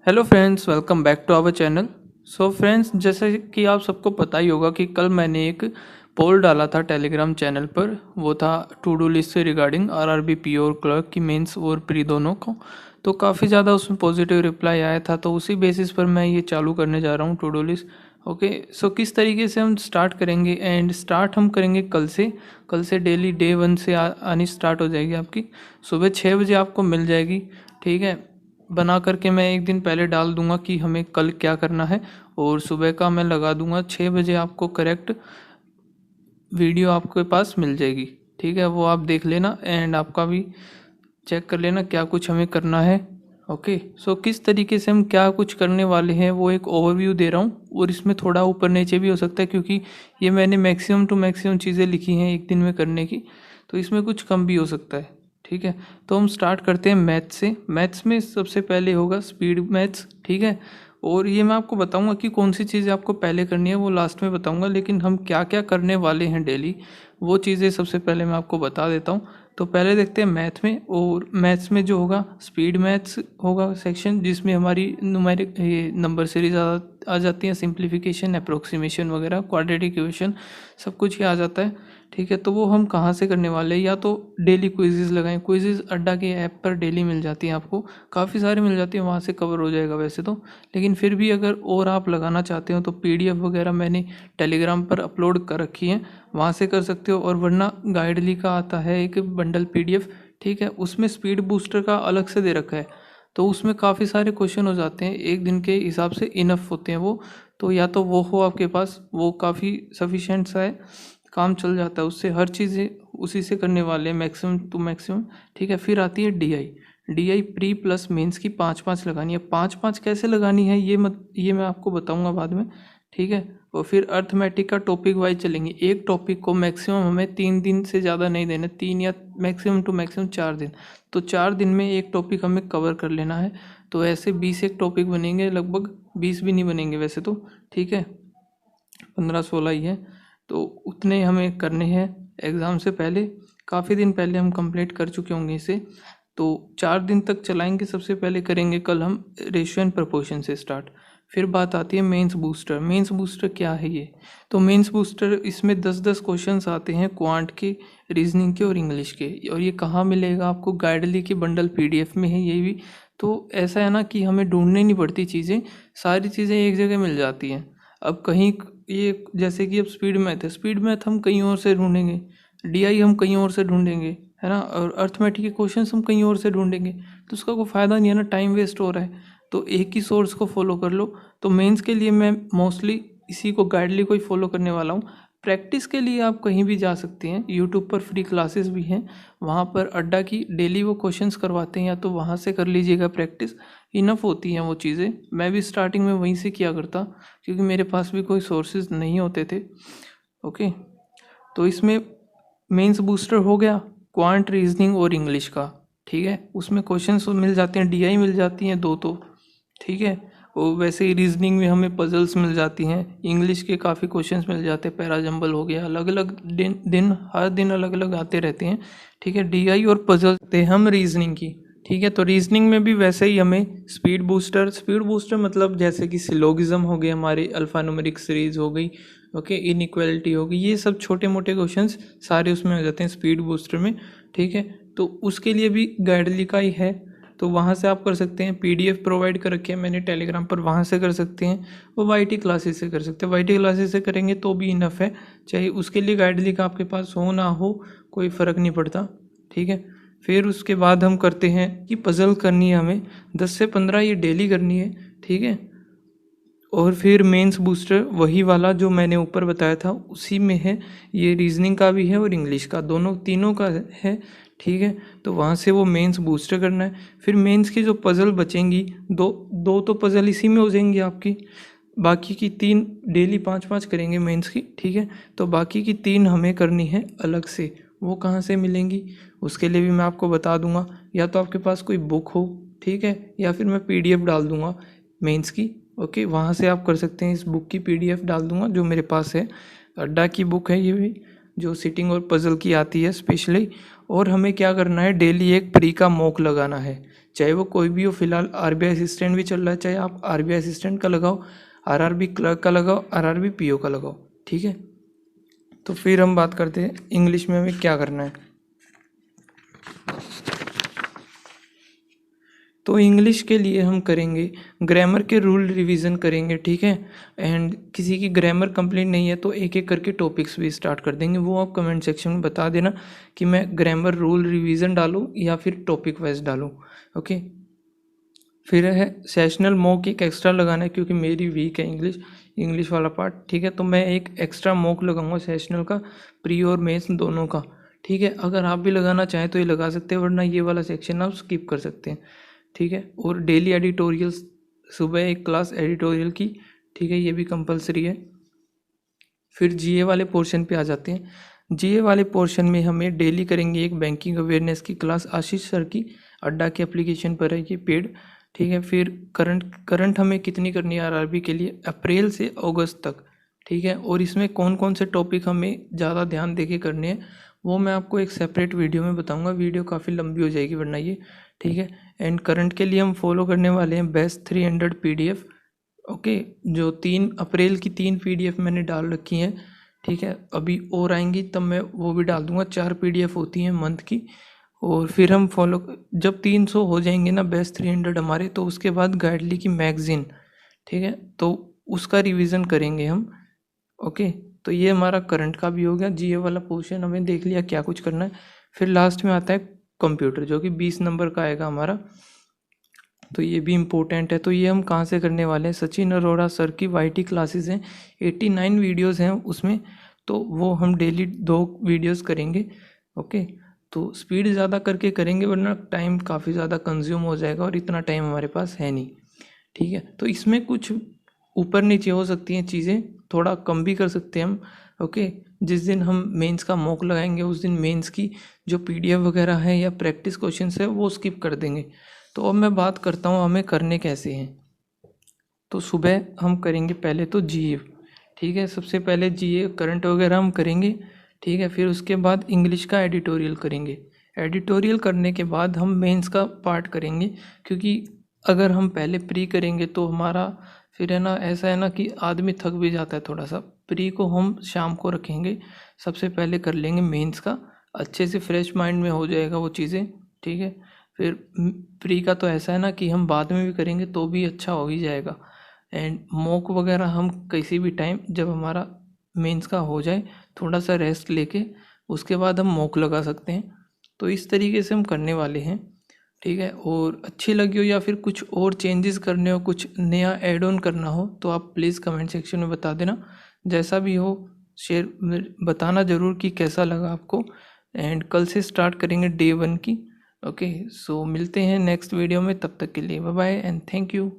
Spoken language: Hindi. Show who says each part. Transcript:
Speaker 1: Hello friends, welcome back to our channel. So friends, जैसे कि आप सबको पता ही होगा कि कल मैंने एक पोल डाला था टेलीग्राम चैनल पर। वो था टू डू लिस्ट से रिगार्डिंग आरआरबी पीओ और क्लर्क की मेंस और प्री दोनों को। तो काफ़ी ज़्यादा उसमें पॉजिटिव रिप्लाई आया था, तो उसी बेसिस पर मैं ये चालू करने जा रहा हूँ टू डू लिस्ट। ओके, सो किस तरीके से हम स्टार्ट करेंगे, एंड स्टार्ट हम करेंगे कल से डेली डे 1 से आनी स्टार्ट हो जाएगी आपकी। सुबह 6 बजे आपको मिल जाएगी, ठीक है। बना करके मैं एक दिन पहले डाल दूंगा कि हमें कल क्या करना है, और सुबह का मैं लगा दूंगा 6 बजे आपको करेक्ट वीडियो आपके पास मिल जाएगी, ठीक है। वो आप देख लेना एंड आपका भी चेक कर लेना क्या कुछ हमें करना है। ओके, सो किस तरीके से हम क्या कुछ करने वाले हैं वो एक ओवरव्यू दे रहा हूँ, और इसमें थोड़ा ऊपर नीचे भी हो सकता है क्योंकि ये मैंने मैक्सिमम टू मैक्सिमम चीज़ें लिखी हैं एक दिन में करने की, तो इसमें कुछ कम भी हो सकता है, ठीक है। तो हम स्टार्ट करते हैं मैथ्स से। मैथ्स में सबसे पहले होगा स्पीड मैथ्स, ठीक है। और ये मैं आपको बताऊंगा कि कौन सी चीज़ें आपको पहले करनी है, वो लास्ट में बताऊंगा, लेकिन हम क्या क्या करने वाले हैं डेली वो चीज़ें सबसे पहले मैं आपको बता देता हूँ। तो पहले देखते हैं मैथ में, और मैथ्स में जो होगा स्पीड मैथ्स होगा सेक्शन, जिसमें हमारी न्यूमेरिक ये नंबर सीरीज आ जाती है, सिंप्लीफिकेशन, अप्रोक्सीमेशन वगैरह, क्वाड्रेटिक इक्वेशन, सब कुछ ही आ जाता है, ठीक है। तो वो हम कहाँ से करने वाले हैं, या तो डेली क्विज़ेस लगाएं। क्विज़ेस अड्डा के ऐप पर डेली मिल जाती हैं, आपको काफ़ी सारी मिल जाती हैं, वहाँ से कवर हो जाएगा वैसे तो। लेकिन फिर भी अगर और आप लगाना चाहते हो तो पीडीएफ वगैरह मैंने टेलीग्राम पर अपलोड कर रखी है, वहाँ से कर सकते हो। और वरना गाइडली का आता है एक बंडल पीडीएफ, ठीक है, उसमें स्पीड बूस्टर का अलग से दे रखा है, तो उसमें काफ़ी सारे क्वेश्चन हो जाते हैं, एक दिन के हिसाब से इनफ होते हैं वो। तो या तो वो हो आपके पास, वो काफ़ी सफिशेंट सा है, काम चल जाता है उससे, हर चीज़ उसी से करने वाले हैं मैक्सिमम टू मैक्सिमम, ठीक है। फिर आती है D I pre plus mains की 5-5 लगानी है। 5-5 कैसे लगानी है ये मैं आपको बताऊंगा बाद में, ठीक है। और फिर अर्थमेटिक का टॉपिक वाइज चलेंगे। एक टॉपिक को मैक्सिमम हमें 3 दिन से ज़्यादा नहीं देना, 3 या मैक्सिमम टू मैक्सिमम 4 दिन। तो 4 दिन में एक टॉपिक हमें कवर कर लेना है। तो ऐसे 20 एक टॉपिक बनेंगे, लगभग 20 भी नहीं बनेंगे वैसे तो, ठीक है, 15-16 ही है। तो उतने हमें करने हैं एग्ज़ाम से पहले, काफ़ी दिन पहले हम कंप्लीट कर चुके होंगे इसे। तो 4 दिन तक चलाएंगे। सबसे पहले करेंगे कल हम रेशियो एंड प्रोपोर्शन से स्टार्ट। फिर बात आती है मेंस बूस्टर। मेंस बूस्टर क्या है ये? तो मेंस बूस्टर, इसमें 10-10 क्वेश्चंस आते हैं क्वांट के, रीजनिंग के और इंग्लिश के। और ये कहाँ मिलेगा आपको? गाइडली के बंडल पीडीएफ में है ये भी। तो ऐसा है ना कि हमें ढूंढनी नहीं पड़ती चीज़ें, सारी चीज़ें एक जगह मिल जाती हैं। अब कहीं ये जैसे कि अब स्पीड मैथ है, स्पीड मैथ हम कहीं और से ढूंढेंगे, डीआई हम कहीं और से ढूंढेंगे, है ना, और अर्थमेटिक के क्वेश्चंस हम कहीं और से ढूंढेंगे, तो उसका कोई फ़ायदा नहीं है ना, टाइम वेस्ट हो रहा है। तो एक ही सोर्स को फॉलो कर लो। तो मेंस के लिए मैं मोस्टली इसी को गाइडली को ही फॉलो करने वाला हूँ। प्रैक्टिस के लिए आप कहीं भी जा सकते हैं, यूट्यूब पर फ्री क्लासेस भी हैं, वहाँ पर अड्डा की डेली वो क्वेश्चंस करवाते हैं, या तो वहाँ से कर लीजिएगा प्रैक्टिस, इनफ होती हैं वो चीज़ें। मैं भी स्टार्टिंग में वहीं से किया करता, क्योंकि मेरे पास भी कोई सोर्सेज नहीं होते थे। ओके, तो इसमें मेंस बूस्टर हो गया, क्वांट, रीजनिंग और इंग्लिश का, ठीक है। उसमें क्वेश्चंस मिल जाते हैं, डीआई मिल जाती हैं 2 तो, ठीक है। और वैसे ही रीजनिंग में हमें पजल्स मिल जाती हैं, इंग्लिश के काफ़ी क्वेश्चंस मिल जाते हैं, पैराजंबल हो गया, अलग अलग दिन हर दिन अलग अलग आते रहते हैं, ठीक है। डीआई और पजल थे हम रीजनिंग की, ठीक है। तो रीजनिंग में भी वैसे ही हमें स्पीड बूस्टर मतलब जैसे कि सिलोगिज्म हो गए, हमारे अल्फ़ान्यूमेरिक सीरीज हो गई, ओके, इनइक्वालिटी हो गई, ये सब छोटे मोटे क्वेश्चंस सारे उसमें हो जाते हैं स्पीड बूस्टर में, ठीक है। तो उसके लिए भी गाइडली का ही है, तो वहाँ से आप कर सकते हैं। पीडीएफ प्रोवाइड कर रखे हैं मैंने टेलीग्राम पर, वहाँ से कर सकते हैं। वो वाईटी क्लासेस से कर सकते हैं, वाईटी क्लासेस से करेंगे तो भी इनफ है, चाहे उसके लिए गाइडली का आपके पास हो ना हो कोई फ़र्क नहीं पड़ता, ठीक है। फिर उसके बाद हम करते हैं कि पज़ल करनी है हमें 10 से 15, ये डेली करनी है, ठीक है। और फिर मेंस बूस्टर वही वाला जो मैंने ऊपर बताया था उसी में है, ये रीजनिंग का भी है और इंग्लिश का, दोनों तीनों का है, ठीक है। तो वहाँ से वो मेंस बूस्टर करना है। फिर मेंस की जो पज़ल बचेंगी, दो तो पज़ल इसी में हो जाएंगी आपकी, बाकी की 3 डेली 5-5 करेंगे मेंस की, ठीक है। तो बाकी की 3 हमें करनी है अलग से। वो कहाँ से मिलेंगी उसके लिए भी मैं आपको बता दूंगा, या तो आपके पास कोई बुक हो, ठीक है, या फिर मैं पीडीएफ डाल दूंगा मेंस की, ओके, वहाँ से आप कर सकते हैं। इस बुक की पीडीएफ डाल दूंगा जो मेरे पास है, अड्डा की बुक है ये भी, जो सिटिंग और पज़ल की आती है स्पेशली। और हमें क्या करना है, डेली एक प्री का मॉक लगाना है, चाहे वो कोई भी हो। फिलहाल आरबीआई असिस्टेंट भी चल रहा है, चाहे आप आरबीआई असिस्टेंट का लगाओ, आरआरबी क्लर्क का लगाओ, आरआरबी पीओ का लगाओ, ठीक है। तो फिर हम बात करते हैं इंग्लिश में हमें क्या करना है। तो इंग्लिश के लिए हम करेंगे ग्रामर के रूल रिवीजन करेंगे, ठीक है। एंड किसी की ग्रामर कंप्लीट नहीं है तो एक एक करके टॉपिक्स भी स्टार्ट कर देंगे, वो आप कमेंट सेक्शन में बता देना कि मैं ग्रामर रूल रिवीजन डालूं या फिर टॉपिक वाइज डालूं, ओके। फिर है सेशनल मॉक एक एक्स्ट्रा लगाना है, क्योंकि मेरी वीक है इंग्लिश वाला पार्ट, ठीक है। तो मैं एक एक्स्ट्रा मॉक लगाऊंगा सेशनल का, प्री और मेंस दोनों का, ठीक है। अगर आप भी लगाना चाहें तो ये लगा सकते हैं, वरना ये वाला सेक्शन आप स्किप कर सकते हैं, ठीक है। और डेली एडिटोरियल, सुबह एक क्लास एडिटोरियल की, ठीक है, ये भी कंपलसरी है। फिर जीए वाले पोर्शन पे आ जाते हैं। जीए वाले पोर्शन में हमें डेली करेंगे एक बैंकिंग अवेयरनेस की क्लास, आशीष सर की, अड्डा की एप्लीकेशन पर है ये पेड, ठीक है। फिर करंट हमें कितनी करनी है आरआरबी के लिए, अप्रैल से अगस्त तक, ठीक है। और इसमें कौन कौन से टॉपिक हमें ज़्यादा ध्यान देके करने हैं वो मैं आपको एक सेपरेट वीडियो में बताऊंगा, वीडियो काफ़ी लंबी हो जाएगी वरना ये, ठीक है। एंड करंट के लिए हम फॉलो करने वाले हैं बेस्ट 300 पीडीएफ, ओके। जो 3 अप्रैल की 3 पीडीएफ मैंने डाल रखी हैं, ठीक है। अभी और आएंगी तब मैं वो भी डाल दूंगा, 4 पीडीएफ होती हैं मंथ की। और फिर हम फॉलो, जब 300 हो जाएंगे ना बेस्ट 300 हमारे, तो उसके बाद गाइडली की मैगजीन, ठीक है, तो उसका रिवीजन करेंगे हम, ओके। तो ये हमारा करंट का भी हो गया, जीए वाला पोर्शन हमें देख लिया क्या कुछ करना है। फिर लास्ट में आता है कंप्यूटर, जो कि 20 नंबर का आएगा हमारा, तो ये भी इम्पोर्टेंट है। तो ये हम कहाँ से करने वाले हैं, सचिन अरोड़ा सर की वाईटी क्लासेस हैं, 89 वीडियोस हैं उसमें, तो वो हम डेली 2 वीडियोस करेंगे, ओके। तो स्पीड ज़्यादा करके करेंगे वरना टाइम काफ़ी ज़्यादा कंज्यूम हो जाएगा और इतना टाइम हमारे पास है नहीं, ठीक है। तो इसमें कुछ ऊपर नीचे हो सकती हैं चीज़ें, थोड़ा कम भी कर सकते हैं हम, ओके। जिस दिन हम मेंस का मॉक लगाएंगे उस दिन मेंस की जो पीडीएफ वगैरह है या प्रैक्टिस क्वेश्चंस है वो स्किप कर देंगे। तो अब मैं बात करता हूँ हमें करने कैसे हैं। तो सुबह हम करेंगे पहले तो जीए, ठीक है। सबसे पहले जीए करंट वगैरह हम करेंगे, ठीक है। फिर उसके बाद इंग्लिश का एडिटोरियल करेंगे, एडिटोरियल करने के बाद हम मेंस का पार्ट करेंगे, क्योंकि अगर हम पहले प्री करेंगे तो हमारा फिर है ना, ऐसा है ना कि आदमी थक भी जाता है थोड़ा सा। प्री को हम शाम को रखेंगे, सबसे पहले कर लेंगे मेंस का, अच्छे से फ्रेश माइंड में हो जाएगा वो चीज़ें, ठीक है। फिर प्री का तो ऐसा है ना कि हम बाद में भी करेंगे तो भी अच्छा हो ही जाएगा। एंड मॉक वगैरह हम किसी भी टाइम जब हमारा मेंस का हो जाए थोड़ा सा रेस्ट लेके उसके बाद हम मॉक लगा सकते हैं। तो इस तरीके से हम करने वाले हैं, ठीक है। और अच्छी लगी हो या फिर कुछ और चेंजेस करने हो, कुछ नया ऐड ऑन करना हो तो आप प्लीज़ कमेंट सेक्शन में बता देना। जैसा भी हो शेयर बताना ज़रूर कि कैसा लगा आपको। एंड कल से स्टार्ट करेंगे डे 1 की, ओके। सो मिलते हैं नेक्स्ट वीडियो में, तब तक के लिए bye bye and thank you.